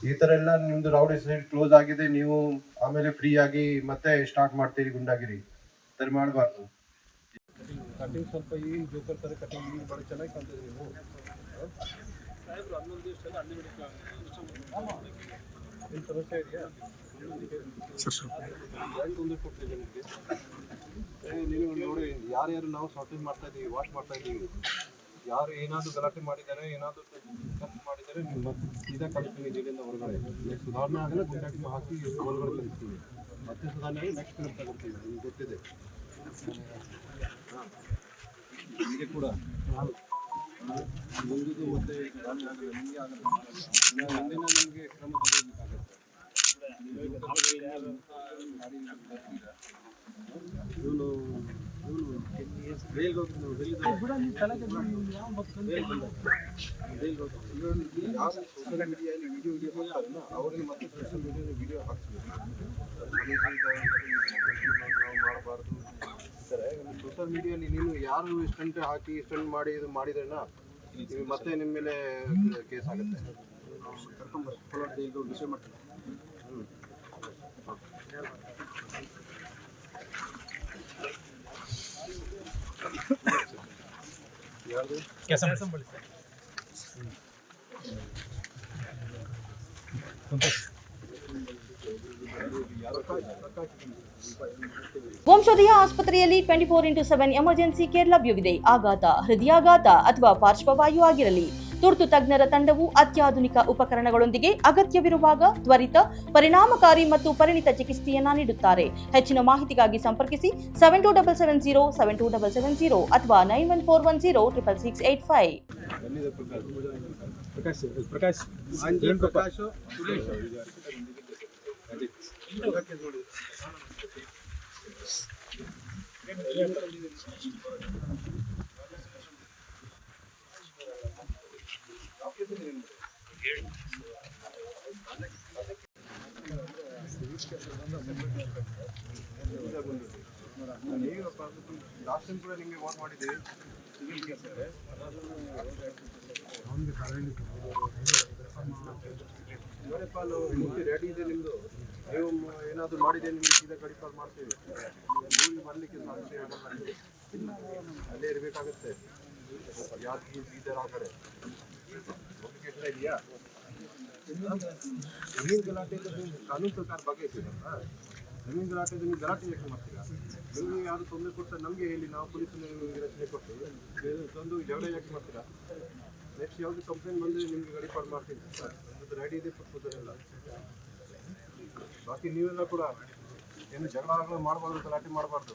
ಈ ತರ ಎಲ್ಲ ನಿಮ್ದು ರೌಡಿ ಸೈಡ್ ಕ್ಲೋಸ್ ಆಗಿದೆ, ನೀವು ಆಮೇಲೆ ಫ್ರೀ ಆಗಿ ಮತ್ತೆ ಸ್ಟಾರ್ಟ್ ಮಾಡ್ತೀರಿ ಗುಂಡಾಗಿರಿ, ಸರಿ ಮಾಡಬಾರ್ದು. ಕಟಿಂಗ್ ಸ್ವಲ್ಪ ಈ ಜೋಕರ್ ತರ ಕಟಿಂಗ್ ಈಗ ಭಾಳ ಚೆನ್ನಾಗಿ ಕಾಣ್ತಿದ್ರಿ ನೀವು ಏನು ಸಮಸ್ಯೆ ಇದೆಯಾ ತೊಂದರೆ ಕೊಡ್ತಿದ್ದೆ ನಿಮಗೆ. ನೀವು ನೋಡಿ ಯಾರ್ಯಾರು ನಾವು ಶಾರ್ಟೇಜ್ ಮಾಡ್ತಾ ಇದ್ದೀವಿ, ವಾಶ್ ಮಾಡ್ತಾ ಇದ್ದೀವಿ, ಯಾರು ಏನಾದರೂ ಗಲಾಟೆ ಮಾಡಿದ್ದಾರೆ, ಏನಾದರೂ ತಪ್ಪು ಮಾಡಿದ್ದಾರೆ, ನಿಮ್ಮ ಸೀದಾ ಕಳಿಸ್ತೀನಿ ಜೈಲಿಂದ ಹೊರಗಡೆ. ನೆಕ್ಸ್ಟ್ ಸುಧಾರಣೆ ಆಗಲ್ಲ, ಗುಂಡಾಟಿ ಹಾಕಿ ಹೊರಗಡೆ ಕಳಿಸ್ತೀವಿ. ಮತ್ತೆ ಸುಧಾರಣೆ ಆಗಿ ನೆಕ್ಸ್ಟ್ ಫಿಲಮ್ ತಗೊಳ್ತೀವಿ, ನಿಮ್ಗೆ ಗೊತ್ತಿದೆ. ನಿಮಗೆ ಕೂಡ ಮುಂದಿದ್ದು ಮತ್ತೆ ಸುಧಾರಣೆ ಆಗಲ್ಲ, ನಿಮಗೆ ಆಗಲ್ಲ. ಮುಂದಿನ ನಮಗೆ ಕ್ರಮ ತಗೊಳ್ಬೇಕಾಗತ್ತೆ. ಇವನು ಬೇಲ್ ಹೋಗಿ ಯಾರು ಸೋಷಿಯಲ್ ಮೀಡಿಯಲ್ಲಿ ವಿಡಿಯೋ ಹಾಕ್ತಾರಲ್ಲ ಅವ್ರಿಗೆ ಮತ್ತೆ ಸೋಷಿಯಲ್ ಮೀಡಿಯಾದ ವಿಡಿಯೋ ಹಾಕ್ಸ್ಬೇಕು. ನಾವು ಮಾಡಬಾರ್ದು ಸರ್. ಸೋಷಿಯಲ್ ಮೀಡಿಯಲ್ಲಿ ನೀನು ಯಾರು ಸ್ಟಂಟ್ ಹಾಕಿ ಸ್ಟಂಟ್ ಮಾಡಿ ಇದು ಮಾಡಿದ್ರನ್ನ ಮತ್ತೆ ನಿಮ್ಮ ಮೇಲೆ ಕೇಸ್ ಆಗುತ್ತೆ. ಕರ್ಕೊಂಡ್ಬರ್ರಿ ಕೋಲಾರ ಜೈಲಿಗೆ ವಿಷಯ ಮಾಡ್ತೀನಿ. ವಂಶೋದಯ ಆಸ್ಪತ್ರೆಯಲ್ಲಿ 24x7 ಎಮರ್ಜೆನ್ಸಿ ಕೇರ್ ಲಭ್ಯವಿದೆ. ಆಘಾತ, ಹೃದಯಾಘಾತ ಅಥವಾ ಪಾರ್ಶ್ವವಾಯು ಆಗಿರಲಿ, ತುರ್ತು ತಜ್ಞರ ತಂಡವು ಅತ್ಯಾಧುನಿಕ ಉಪಕರಣಗಳೊಂದಿಗೆ ಅಗತ್ಯವಿರುವಾಗ ತ್ವರಿತ, ಪರಿಣಾಮಕಾರಿ ಮತ್ತು ಪರಿಣಿತ ಚಿಕಿತ್ಸೆಯನ್ನ ನೀಡುತ್ತಾರೆ. ಹೆಚ್ಚಿನ ಮಾಹಿತಿಗಾಗಿ ಸಂಪರ್ಕಿಸಿ 7270 72770 ಅಥವಾ 9141066685. ಲಾಸ್ಟ್ ಟೈಮ್ ಕೂಡ ನಿಮಗೆ ವಾಕ್ ಮಾಡಿದ್ದೀವಿ ಸಿವಿಲ್ ಕೇಸ್ ರೆಡಿ ಇದೆ ನಿಮ್ಮದು. ನೀವು ಏನಾದರೂ ಮಾಡಿದೆ ನಿಮಗೆ ಸೀದಾ ಗಡಿ ಕಾಲ್ ಮಾಡ್ತೀವಿ. ನೀವು ಬರಲಿಕ್ಕೆ ಸಾಧ್ಯ ಆಗಲ್ಲ, ಅಲ್ಲೇ ಇರಬೇಕಾಗುತ್ತೆ. ಯಾಕೆ ಬೀದರ್ ಆ ಕಡೆ ನೋಟಿಫಿಕೇಶನ್ ಇದೆಯಾ? ಜಮೀನು ಗಲಾಟೆ ಕಾನೂನು ಪ್ರಕಾರ ಬಗೆಹರಿಸಿದಲ್ಲ. ಜಮೀನು ಗಲಾಟೆ ನೀವು ಗಲಾಟೆ ಯಾಕೆ ಮಾಡ್ತೀರಾ? ನಿಮಗೆ ಯಾರು ತೊಂದರೆ ಕೊಡ್ತಾರೆ ನಮಗೆ ಹೇಳಿ, ನಾವು ಪೊಲೀಸ್ ರಚನೆ ಕೊಡ್ತೀವಿ. ತಂದು ಜಗಳ ಯಾಕೆ ಮಾಡ್ತೀರಾ? ನೆಕ್ಸ್ಟ್ ಯಾವುದು ಕಂಪ್ಲೇಂಟ್ ಬಂದರೆ ನಿಮಗೆ ಗಡಿ ಪಾಡು ಮಾಡ್ತೀನಿ ಸರ್. ಅದು ರೆಡಿ ಇದೆ ಪ್ರಪೋಸಲ್. ಬಾಕಿ ನೀವೆಲ್ಲ ಕೂಡ ಏನು ಜಗಳ ಮಾಡಬಾರ್ದು, ಗಲಾಟೆ ಮಾಡಬಾರ್ದು.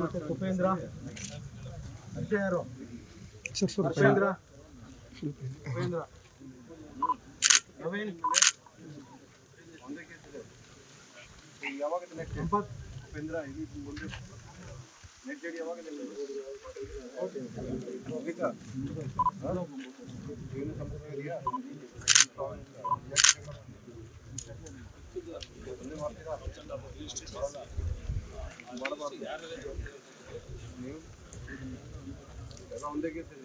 ಮತ್ತೆ ಉಪೇಂದ್ರ ಯಾರು? ಉಪೇಂದ್ರ ನವೀನ್ ಒಂದೇ ಕೇಸ್ ಇದೆ. ಯಾವಾಗ ನೆಕ್ಸ್ಟ್ ಉಪೇಂದ್ರ ಇಲ್ಲಿ ಮುಂದೆ ನೆಕ್ಸ್ಟ್ ಡೇಟ್ ಯಾವಾಗ? ಏನು ಸಮಸ್ಯೆ ಇದೆಯಾ? ಮಾಡಬಾರ್ದು ನೀವು ಎಲ್ಲ ಒಂದೇ ಕೇಸ್ ಇದೆ.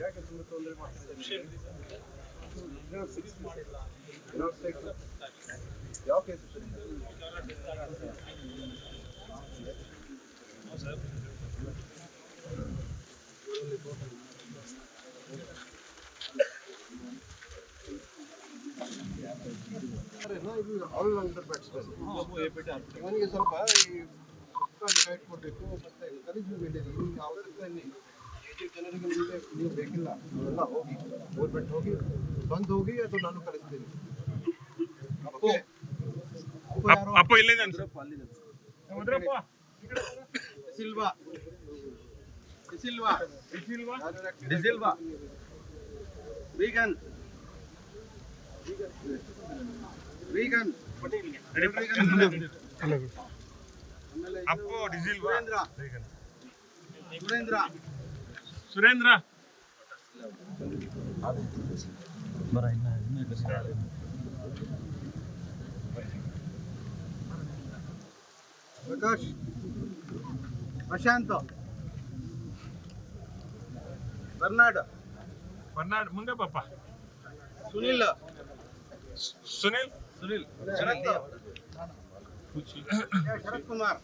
ಯಾಕೆ ಸುಮ್ಮನೆ ತೊಂದರೆ ಮಾಡ್ತಿದ್ದೀರಿ? ಯಾವ ಕೇಸ್ ಆಲ್ ಅಂಡರ್ ಬ್ಯಾಟ್ಸ್ಮನ್. ಇವನಿಗೆ ಸ್ವಲ್ಪ ಗೈಡ್ ಕೊಡಬೇಕು, ಮತ್ತೆ ಕಲಿಸು ಬೇಡಿರಿ. ನಿಮ್ಗೆ ಅವಶ್ಯಕತೆ ಜನರಿಗೆ ನೀವು ಬೇಕಿಲ್ಲ. ಎಲ್ಲ ಹೋಗಿ ಗೌರ್ಮೆಂಟ್ ಹೋಗಿ ಬಂದು ಹೋಗಿ, ಅದು ನಾನು ಕಲಿಸ್ತೀನಿ. ಸುರೇಂದ್ರ ಪ್ರಕಾಶ್, ಪ್ರಶಾಂತ್, ಬರ್ನಾಡ್, ಮುಂದೆ ಪಾಪ ಸುನಿಲ್, ಸುನಿಲ್ ಶರತ್, ಶರತ್ ಕುಮಾರ್.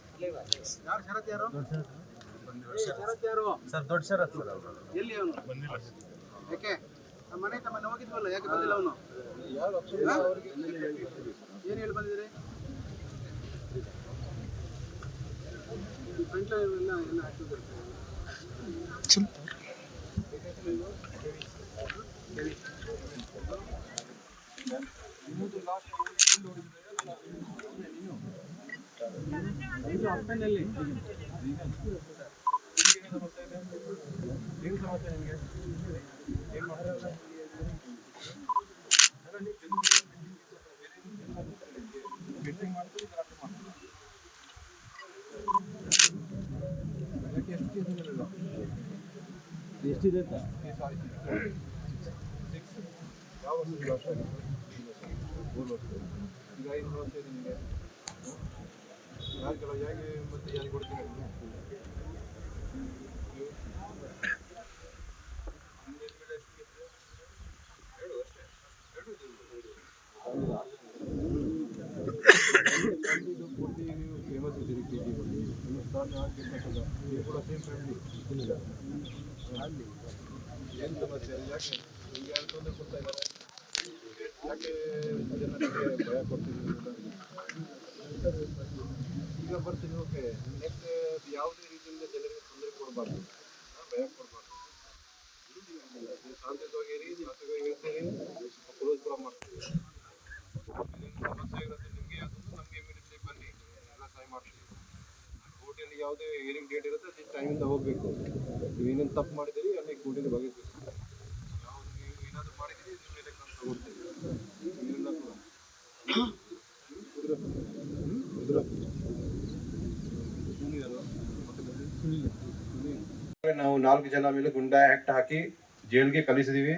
ಯಾರು ಶರತ್? ಯಾರು ಶರತ್? ಯಾರು ಸರ್ ದೊಡ್ಡ ಶರತ್ ಸರ್ ಅವರು ಎಲ್ಲಿ ಅವನು? ಬಂದಿಲ್ಲ. ಯಾಕೆ ನಮ್ಮ ಮನೆ ಮೊನ್ನೆ ಹೋಗಿದ್ವಲ್ಲ, ಯಾಕೆ ಬಂದಿಲ್ಲ ಅವನು? ಏನು ಹೇಳಿ ಬಂದಿದ್ದೀರಿ? ಫ್ರಂಟ್ ಎಲ್ಲ ಎಲ್ಲ ಹಾಕಿದ್ದಾರೆ. ಏನು ಸಮಸ್ಯೆ ನಿಮಗೆ? ಏನು ಮಾಡ್ತಾರೆ? ಬಿಲ್ಡಿಂಗ್ ಮಾಡ್ತೀವಿ, ಗಲಾಟೆ ಮಾಡ್ತೀವಿ. ಎಷ್ಟಿದೆ? ಯಾವ ವರ್ಷ? ಈಗ 5 ವರ್ಷ ಇದೆ ನಿಮಗೆ. ಯಾರಿಗೆಲ್ಲ ಹೇಗೆ ಮತ್ತೆ ಯಾರಿಗೆ ಕೊಡ್ತೀರಾ? ಪೂರ್ತಿ ನೀವು ಫೇಮಸ್ ಇದ್ದೀರಿ ಕೆ ಜಿ ಬಳಿ. ನಿಮ್ಮ ಸ್ಥಾನ ಆಗಬೇಕಲ್ಲ, ನೀವು ಕೂಡ ಸೇಮ್ ಫ್ಯಾಮಿಲಿ ಅಲ್ಲಿ. ಏನು ಸಮಸ್ಯೆ? ಯಾಕೆ ನಿಮಗೆ ಯಾರು ತೊಂದರೆ ಕೊಡ್ತಾ ಇದ್ದಾರೆ? ಯಾಕೆ ಜನರಿಗೆ ಭಯ ಕೊಡ್ತಿದ್ದೀರಿ? ಈಗ ಬರ್ತೀನಿ, ಓಕೆ. ನೆಕ್ಸ್ಟ್ ಯಾವುದೇ ರೀತಿಯಿಂದ ಜನರಿಗೆ ತೊಂದರೆ ಕೊಡಬಾರ್ದು, ಭಯ ಕೊಡಬಾರ್ದು. ನೀವು ಶಾಂತಿಯುತವಾಗಿರಿ, ಶಾಂತಿಯುತವಾಗಿ ಇರ್ತೀರಿ, ಕ್ಲೋಸ್ ಕೂಡ ಮಾಡ್ತೀವಿ. ನಿಮ್ಮ ಸಮಸ್ಯೆ ಇರುತ್ತೆ ನಿಮಗೆ, ಅದನ್ನು ನಮಗೆ ಇಮಿಡಿಯೇಟ್ಲಿ ಬನ್ನಿ, ಎಲ್ಲ ಸಹಾಯ ಮಾಡ್ತೀವಿ. ಕೋರ್ಟಲ್ಲಿ ಯಾವುದೇ ಹಿಯರಿಂಗ್ ಡೇಟ್ ಇರುತ್ತೆ, ಅದೇ ಟೈಮಿಂದ ಹೋಗಬೇಕು. ನೀವು ಏನೇನು ತಪ್ಪು ಮಾಡಿದ್ದೀರಿ ಅಲ್ಲಿ ಕೋರ್ಟಿಗೆ ಬಗೆಹರಿಸಬೇಕು. ಯಾವುದು ನೀವು ಏನಾದರೂ ಮಾಡಿದ್ದೀರಿ ನಿಮ್ಮ ಮೇಲೆ ಕ್ರಮ ತಗೊಳ್ತೀವಿ. ಇದರಿಂದ ಕೂಡ ನಾವು 4 ಜನ ಮೇಲೆ ಗುಂಡಾ ಆ್ಯಕ್ಟ್ ಹಾಕಿ ಜೈಲ್ಗೆ ಕಳಿಸಿದ್ದೀವಿ.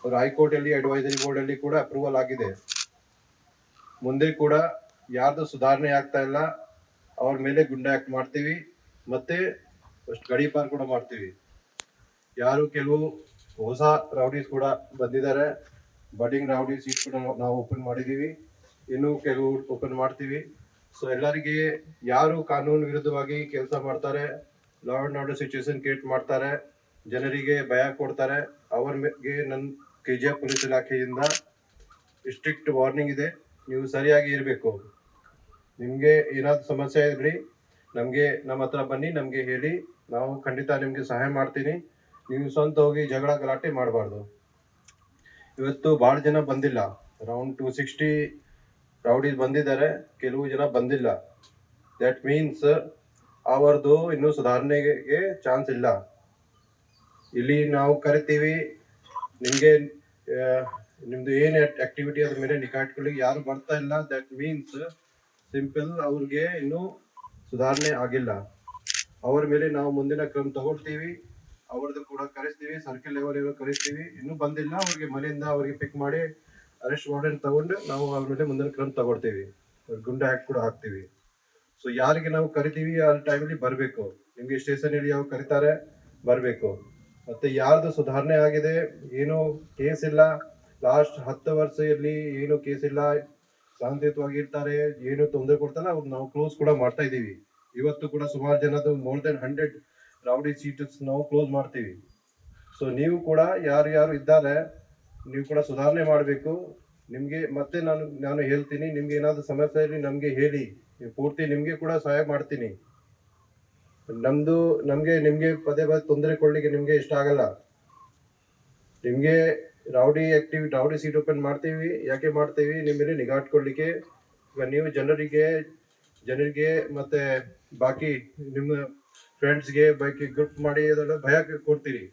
ಅವರು ಹೈಕೋರ್ಟಲ್ಲಿ ಅಡ್ವೈಸರಿ ಬೋರ್ಡಲ್ಲಿ ಕೂಡ ಅಪ್ರೂವಲ್ ಆಗಿದೆ. ಮುಂದೆ ಕೂಡ ಯಾರ್ದು ಸುಧಾರಣೆ ಆಗ್ತಾ ಇಲ್ಲ ಅವ್ರ ಮೇಲೆ ಗುಂಡಾ ಆ್ಯಕ್ಟ್ ಮಾಡ್ತೀವಿ, ಮತ್ತೆ ಗಡೀಪಾರ್ ಕೂಡ ಮಾಡ್ತೀವಿ. ಯಾರು ಕೆಲವು ಹೊಸ ರೌಡೀಸ್ ಕೂಡ ಬಂದಿದ್ದಾರೆ, ಬಡ್ಡಿಂಗ್ ರೌಡಿ ಸೀಟ್ ಕೂಡ ನಾವು ಓಪನ್ ಮಾಡಿದ್ದೀವಿ, ಇನ್ನೂ ಕೆಲವು ಓಪನ್ ಮಾಡ್ತೀವಿ. ಸೊ ಎಲ್ಲರಿಗೆ ಯಾರು ಕಾನೂನು ವಿರುದ್ಧವಾಗಿ ಕೆಲಸ ಮಾಡ್ತಾರೆ, law and order situation create ಮಾಡ್ತಾರೆ, ಜನರಿಗೆ ಭಯ ಕೊಡ್ತಾರೆ, ಅವ್ರಿಗೆ ನನ್ನ KGF ಪೊಲೀಸ್ ಇಲಾಖೆಯಿಂದ ಸ್ಟ್ರಿಕ್ಟ್ ವಾರ್ನಿಂಗ್ ಇದೆ. ನೀವು ಸರಿಯಾಗಿ ಇರಬೇಕು. ನಿಮಗೆ ಏನಾದರೂ ಸಮಸ್ಯೆ ಇರಲಿ ನಮಗೆ ನಮ್ಮ ಹತ್ರ ಬನ್ನಿ, ನಮಗೆ ಹೇಳಿ, ನಾವು ಖಂಡಿತ ನಿಮಗೆ ಸಹಾಯ ಮಾಡ್ತೀನಿ. ನೀವು ಸ್ವಂತ ಹೋಗಿ ಜಗಳ ಗಲಾಟೆ ಮಾಡಬಾರ್ದು. ಇವತ್ತು ಭಾಳ ಜನ ಬಂದಿಲ್ಲ, ಅರೌಂಡ್ 260 ರೌಡೀಸ್ ಬಂದಿದ್ದಾರೆ, ಕೆಲವು ಜನ ಬಂದಿಲ್ಲ. ದ್ಯಾಟ್ ಮೀನ್ಸ್ ಅವರದು ಇನ್ನೂ ಸುಧಾರಣೆಗೆ ಚಾನ್ಸ್ ಇಲ್ಲ. ಇಲ್ಲಿ ನಾವು ಕರಿತೀವಿ, ನಿಮಗೆ ನಿಮ್ಮದು ಏನು ಆ್ಯಕ್ಟಿವಿಟಿ ಅದ್ರ ಮೇಲೆ ನಿಗಾ ಇಟ್ಕೊಳ್ಳಿಕ್ಕೆ ಯಾರು ಬರ್ತಾ ಇಲ್ಲ. ದ್ಯಾಟ್ ಮೀನ್ಸ್ ಸಿಂಪಲ್ ಅವ್ರಿಗೆ ಇನ್ನೂ ಸುಧಾರಣೆ ಆಗಿಲ್ಲ. ಅವ್ರ ಮೇಲೆ ನಾವು ಮುಂದಿನ ಕ್ರಮ ತಗೊಳ್ತೀವಿ. ಅವ್ರದ್ದು ಕೂಡ ಕರೆಸ್ತೀವಿ, ಸರ್ಕಲ್ ಲೆವೆಲ್ ಕರೆಸ್ತೀವಿ. ಇನ್ನೂ ಬಂದಿಲ್ಲ ಅವ್ರಿಗೆ ಮನೆಯಿಂದ ಅವ್ರಿಗೆ ಪಿಕ್ ಮಾಡಿ ಅರೆಸ್ಟ್ ವಾರೆಂಟ್ ತಗೊಂಡು ನಾವು ಅವ್ರ ಮೇಲೆ ಮುಂದಿನ ಕ್ರಮ ತಗೊಳ್ತೀವಿ. ಗುಂಡಾ ಆ್ಯಕ್ಟ್ ಕೂಡ ಹಾಕ್ತೀವಿ. ಸೊ ಯಾರಿಗೆ ನಾವು ಕರಿತೀವಿ ಆ ಟೈಮಲ್ಲಿ ಬರಬೇಕು. ನಿಮಗೆ ಸ್ಟೇಷನಲ್ಲಿ ಯಾವ ಕರೀತಾರೆ ಬರಬೇಕು. ಮತ್ತು ಯಾರ್ದು ಸುಧಾರಣೆ ಆಗಿದೆ, ಏನೂ ಕೇಸ್ ಇಲ್ಲ, ಲಾಸ್ಟ್ 10 ವರ್ಷದಲ್ಲಿ ಏನೂ ಕೇಸ್ ಇಲ್ಲ, ಶಾಂತಿಯುತವಾಗಿ ಇರ್ತಾರೆ, ಏನು ತೊಂದರೆ ಕೊಡ್ತಾರ, ಅವ್ರು ನಾವು ಕ್ಲೋಸ್ ಕೂಡ ಮಾಡ್ತಾ ಇದ್ದೀವಿ. ಇವತ್ತು ಕೂಡ ಸುಮಾರು ಜನದು ಮೋರ್ ದೆನ್ 100 ರೌಡಿ ಸೀಟ್ಸ್ ನಾವು ಕ್ಲೋಸ್ ಮಾಡ್ತೀವಿ. ಸೊ ನೀವು ಕೂಡ ಯಾರು ಇದ್ದಾರೆ ನೀವು ಕೂಡ ಸುಧಾರಣೆ ಮಾಡಬೇಕು. ನಿಮಗೆ ಮತ್ತೆ ನಾನು ಹೇಳ್ತೀನಿ, ನಿಮ್ಗೆ ಏನಾದರೂ ಸಮಸ್ಯೆ ಇರಲಿ ನಮಗೆ ಹೇಳಿ, ಪೂರ್ತಿ ನಿಮಗೆ ಕೂಡ ಸಹಾಯ ಮಾಡ್ತೀನಿ. ನಿಮಗೆ ಪದೇ ತೊಂದರೆ ಕೊಡ್ಲಿಕ್ಕೆ ನಿಮಗೆ ಇಷ್ಟ ಆಗಲ್ಲ. ನಿಮಗೆ ರೌಡಿ ಸೀಟ್ ಓಪನ್ ಮಾಡ್ತೀವಿ. ಯಾಕೆ ಮಾಡ್ತೀವಿ? ನಿಮ್ಮ ಮೇಲೆ ನಿಗಾ ಇಟ್ಕೊಳ್ಳಿಕ್ಕೆ. ಈಗ ನೀವು ಜನರಿಗೆ ಮತ್ತೆ ಬಾಕಿ ನಿಮ್ಮ ಫ್ರೆಂಡ್ಸ್ಗೆ ಬಾಕಿ ಗ್ರೂಪ್ ಮಾಡಿ ಅದೆಲ್ಲ ಭಯ ಕೊಡ್ತೀರಿ.